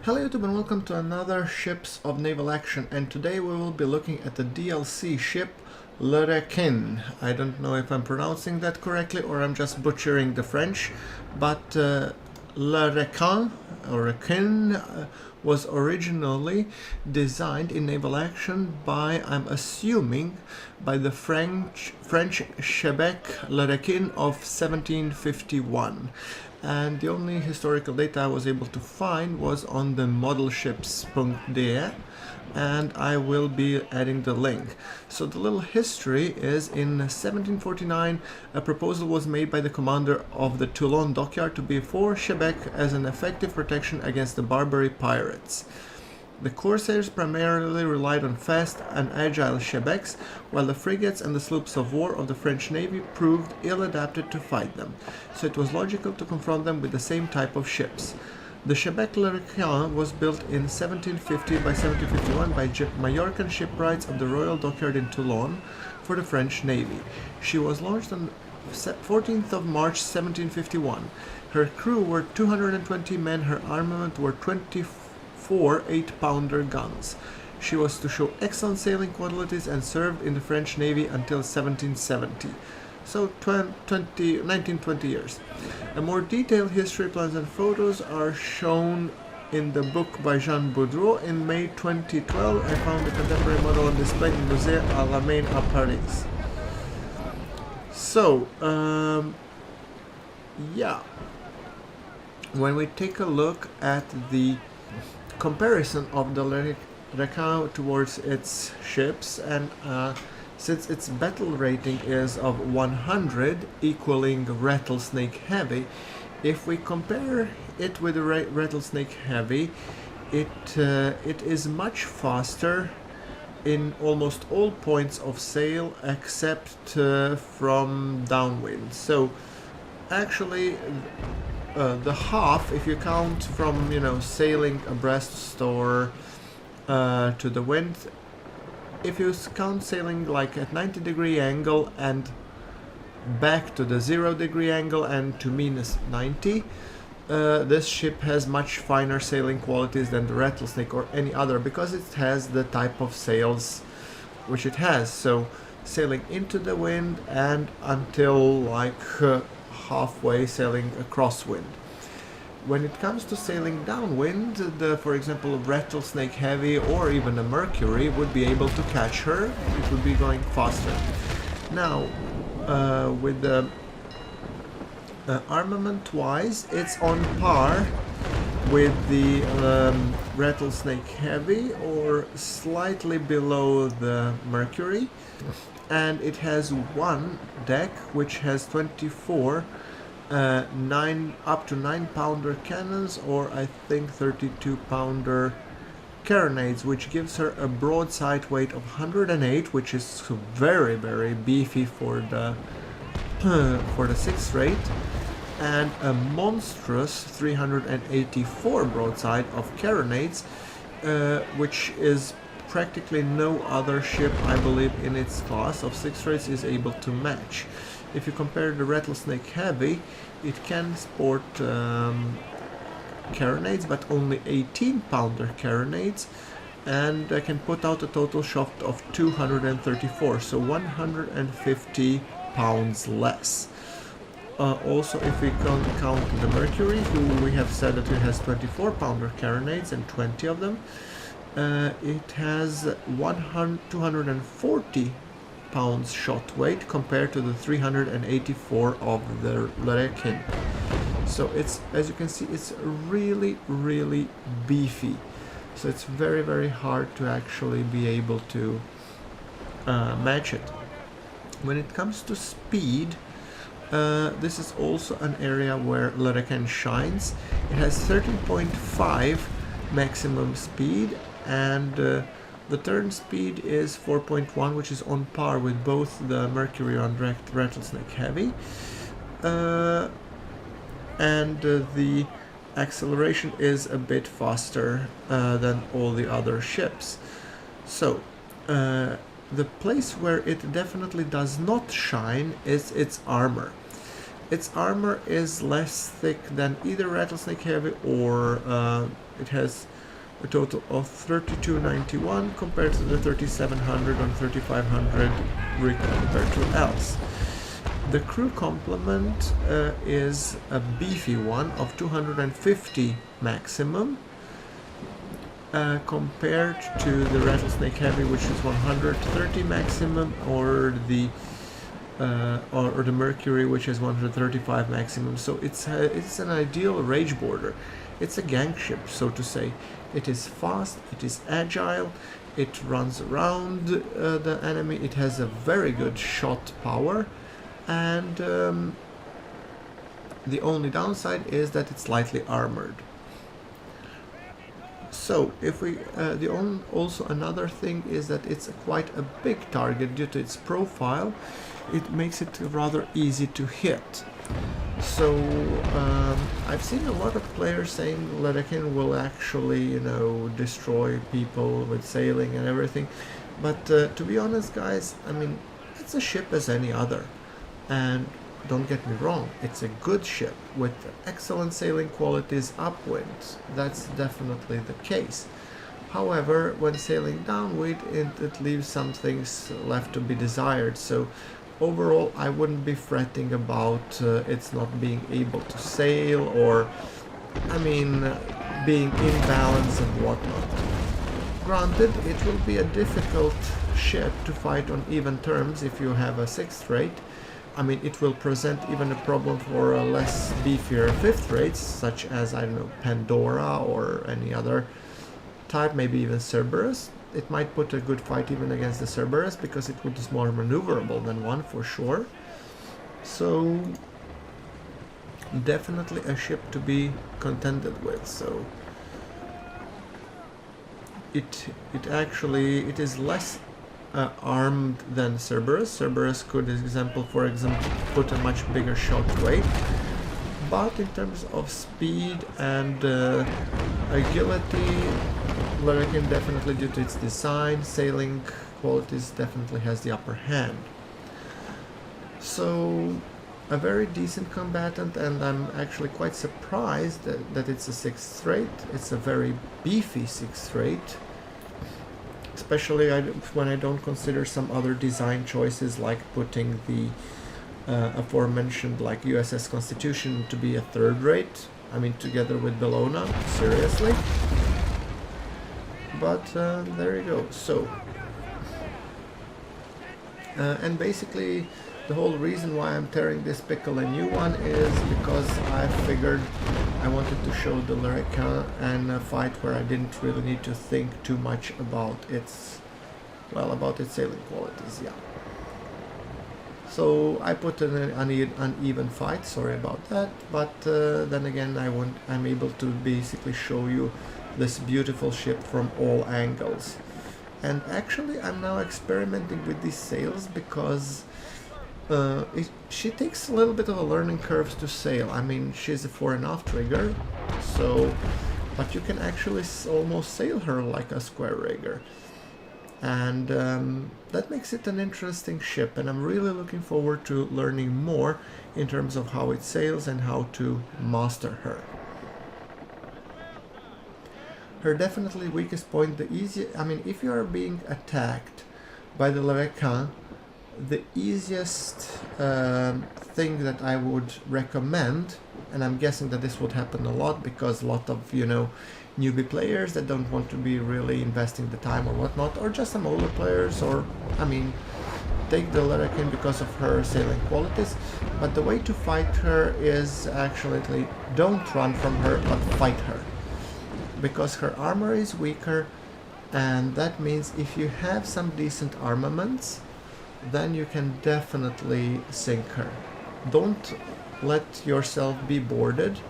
Hello YouTube and welcome to another Ships of Naval Action, and today we will be looking at the DLC ship Requin. I don't know if I'm pronouncing that correctly or I'm just butchering the French, but Requin was originally designed in Naval Action by, I'm assuming, by the French chebec Requin of 1751. And the only historical data I was able to find was on the modelships.de, and I will be adding the link. So the little history is, in 1749 a proposal was made by the commander of the Toulon dockyard to be for chebec as an effective protection against the Barbary pirates. The corsairs primarily relied on fast and agile chebecs, while the frigates and the sloops of war of the French Navy proved ill-adapted to fight them, so it was logical to confront them with the same type of ships. The chebec Requin was built in 1750 by 1751 by Majorcan shipwrights of the Royal Dockyard in Toulon for the French Navy. She was launched on 14th of March 1751. Her crew were 220 men, her armament were 24 8-pounder guns. She was to show excellent sailing qualities and served in the French Navy until 1770. So 19-20 years. A more detailed history, plans and photos are shown in the book by Jean Boudreau. In May 2012, I found the contemporary model on display in Musée à la Main à Paris. So, yeah. When we take a look at the comparison of the Requin towards its ships, and since its battle rating is of 100, equaling Rattlesnake Heavy, if we compare it with the Rattlesnake Heavy, it is much faster in almost all points of sail except from downwind. So actually the half, if you count from, sailing abreast or to the wind, if you count sailing like at 90-degree angle and back to the 0-degree angle and to -90, this ship has much finer sailing qualities than the Rattlesnake or any other, because it has the type of sails which it has. So sailing into the wind and until like halfway sailing a crosswind. When it comes to sailing downwind, for example, Rattlesnake Heavy or even a Mercury would be able to catch her. It would be going faster. Now, with the armament-wise, it's on par with the Rattlesnake Heavy or slightly below the Mercury. And it has one deck which has 24 up to 9-pounder cannons, or I think 32-pounder carronades, which gives her a broadside weight of 108, which is very, very beefy for the 6th rate, and a monstrous 384 broadside of carronades, which is practically no other ship, I believe, in its class of 6th rates is able to match. If you compare the Rattlesnake Heavy, it can sport carronades, but only 18-pounder carronades, and can put out a total shot of 234, so 150 pounds less. Also, if we count the Mercury, who we have said that it has 24-pounder carronades and 20 of them, it has 240 pounds shot weight compared to the 384 of the Requin. So it's, as you can see, it's really, really beefy. So it's very, very hard to actually be able to match it. When it comes to speed, this is also an area where Requin shines. It has 13.5 maximum speed, and the turn speed is 4.1, which is on par with both the Mercury and Rattlesnake Heavy. And the acceleration is a bit faster than all the other ships. So the place where it definitely does not shine is its armor. Its armor is less thick than either Rattlesnake Heavy or It has a total of 3291 compared to the 3700 and 3500 compared to else. The crew complement is a beefy one of 250 maximum, compared to the Rattlesnake Heavy, which is 130 maximum, or the Mercury, which is 135 maximum. So it's an ideal rage border. It's a gang ship, so to say. It is fast, it is agile, it runs around the enemy, it has a very good shot power, and the only downside is that it's lightly armored. So if we also another thing is that it's quite a big target due to its profile. It makes it rather easy to hit. So I've seen a lot of players saying Requin will actually, you know, destroy people with sailing and everything, but to be honest, guys, I mean, it's a ship as any other, and don't get me wrong, it's a good ship with excellent sailing qualities upwind. That's definitely the case. However, when sailing downwind, it leaves some things left to be desired. So overall, I wouldn't be fretting about it's not being able to sail, or, I mean, being in balance and whatnot. Granted, it will be a difficult ship to fight on even terms if you have a 6th rate. I mean, it will present even a problem for a less beefier 5th rates, such as, I don't know, Pandora or any other type, maybe even Cerberus. It might put a good fight even against the Cerberus, because it is more maneuverable than one, for sure. So definitely a ship to be contended with. So it is less armed than Cerberus. Cerberus could, for example, put a much bigger shot weight. But in terms of speed and agility, Requin, definitely due to its design, sailing qualities, definitely has the upper hand. So a very decent combatant, and I'm actually quite surprised that it's a 6th rate. It's a very beefy 6th rate, especially when I don't consider some other design choices, like putting the aforementioned, like USS Constitution, to be a 3rd rate. I mean, together with Bellona, seriously. But there you go. So and basically the whole reason why I'm tearing this pickle a new one is because I figured I wanted to show the Requin and a fight where I didn't really need to think too much about its sailing qualities. Yeah. So I put an uneven fight, sorry about that, but then again I'm able to basically show you this beautiful ship from all angles. And actually I'm now experimenting with these sails, because she takes a little bit of a learning curve to sail. I mean, she's a fore and aft rigger, so, but you can actually almost sail her like a square rigger. And that makes it an interesting ship, and I'm really looking forward to learning more in terms of how it sails and how to master her. Her definitely weakest point, if you are being attacked by the Requin, the easiest thing that I would recommend, and I'm guessing that this would happen a lot because a lot of, you know, newbie players that don't want to be really investing the time or whatnot, or just some older players, or, I mean, take the Requin because of her sailing qualities, but the way to fight her is actually don't run from her, but fight her. Because her armor is weaker, and that means if you have some decent armaments, then you can definitely sink her. Don't let yourself be boarded,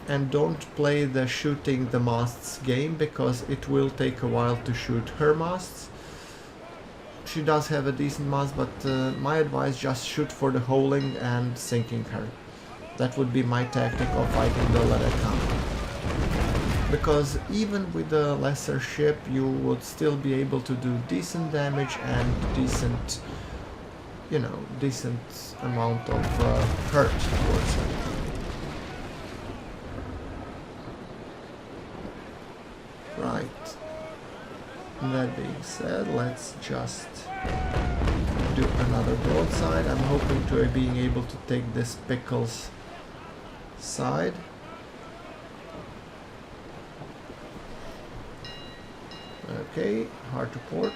and don't play the shooting the masts game, because it will take a while to shoot her masts. She does have a decent mast, but my advice, just shoot for the holing and sinking her. That would be my tactic of fighting the Requin. Because even with a lesser ship, you would still be able to do decent damage and decent amount of hurt towards her. Right. That being said, let's just do another broadside. I'm hoping to being able to take this pickle's side. Okay, hard to port.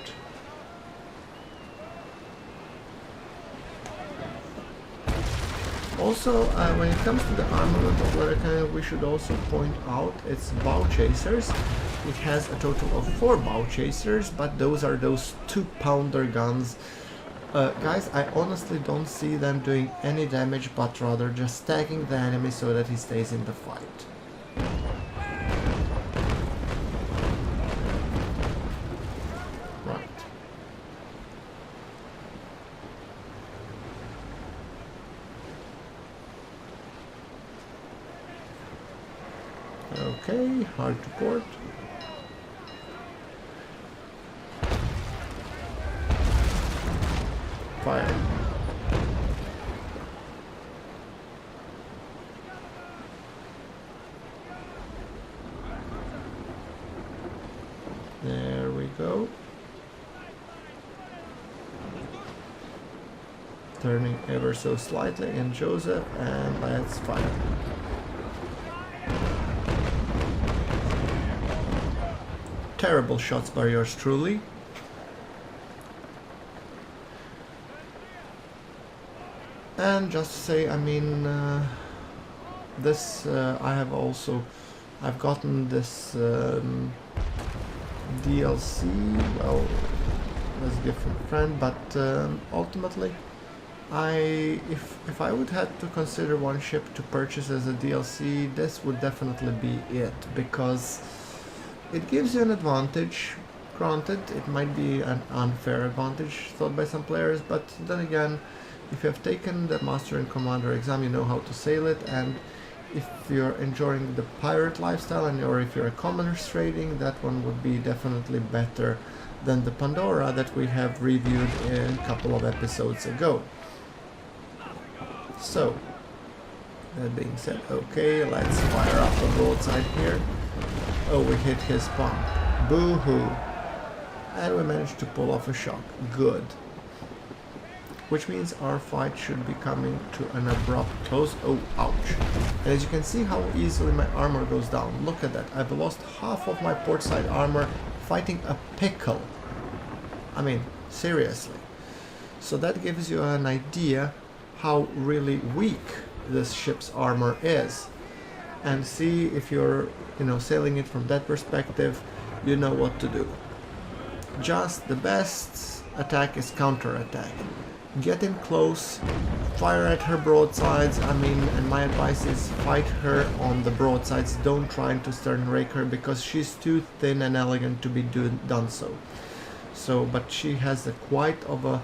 Also, when it comes to the armament of Requin, we should also point out its bow chasers. It has a total of 4 bow chasers, but those are those 2-pounder guns. Guys, I honestly don't see them doing any damage, but rather just stacking the enemy so that he stays in the fight. Right. Okay, hard to port. Fire. There we go. Turning ever so slightly in Joseph, and let's fire. Terrible shots by yours truly. And just to say, I mean, this I've gotten this DLC, well, as a different friend, but ultimately, if I would have to consider one ship to purchase as a DLC, this would definitely be it, because it gives you an advantage. Granted, it might be an unfair advantage thought by some players, but then again, if you have taken the Master and Commander exam, you know how to sail it, and if you're enjoying the pirate lifestyle, or if you're a commerce trading, that one would be definitely better than the Pandora that we have reviewed a couple of episodes ago. So, that being said, okay, let's fire up the broadside here. Oh, we hit his pump. Boo-hoo. And we managed to pull off a shock. Good. Which means our fight should be coming to an abrupt close. Oh, ouch. And as you can see how easily my armor goes down. Look at that. I've lost half of my portside armor fighting a pickle. I mean, seriously. So that gives you an idea how really weak this ship's armor is. And see, if you're, sailing it from that perspective, you know what to do. Just the best attack is counter-attack. Get in close, fire at her broadsides, and my advice is fight her on the broadsides, don't try to stern rake her, because she's too thin and elegant to be done so. But she has quite of a,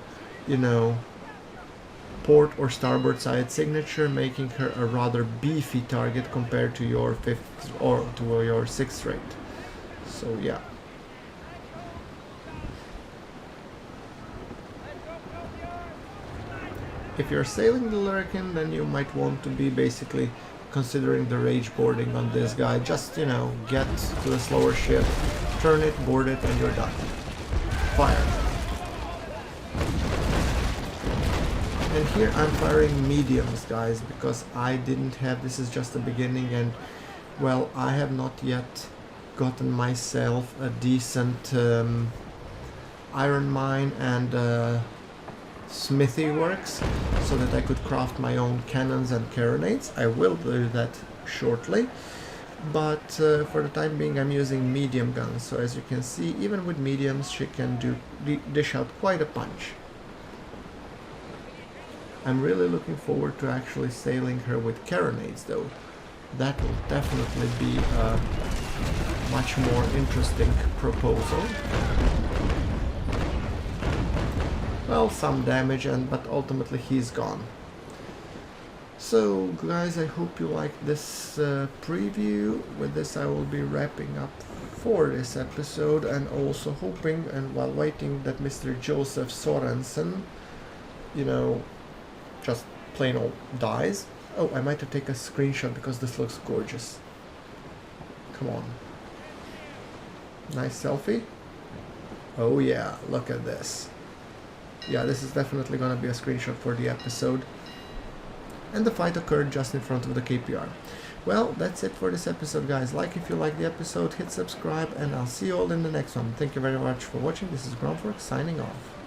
port or starboard side signature, making her a rather beefy target compared to your 5th or to your 6th rate. So yeah. If you're sailing the Requin, then you might want to be basically considering the rage boarding on this guy. Just, get to a slower ship, turn it, board it, and you're done. Fire. And here I'm firing mediums, guys, because I didn't have, this is just the beginning, and well, I have not yet gotten myself a decent iron mine and smithy works so that I could craft my own cannons and carronades. I will do that shortly, but for the time being I'm using medium guns, so as you can see, even with mediums she can dish out quite a punch. I'm really looking forward to actually sailing her with carronades though. That will definitely be a much more interesting proposal. Well, some damage, but ultimately he's gone. So guys, I hope you liked this preview. With this I will be wrapping up for this episode, and also hoping and while waiting that Mr. Joseph Sorensen, just plain old dies. Oh, I might have taken a screenshot because this looks gorgeous. Come on. Nice selfie. Oh yeah, look at this. Yeah, this is definitely gonna be a screenshot for the episode. And the fight occurred just in front of the KPR. Well, that's it for this episode, guys. Like if you like the episode, hit subscribe, and I'll see you all in the next one. Thank you very much for watching. This is GrunfWorks signing off.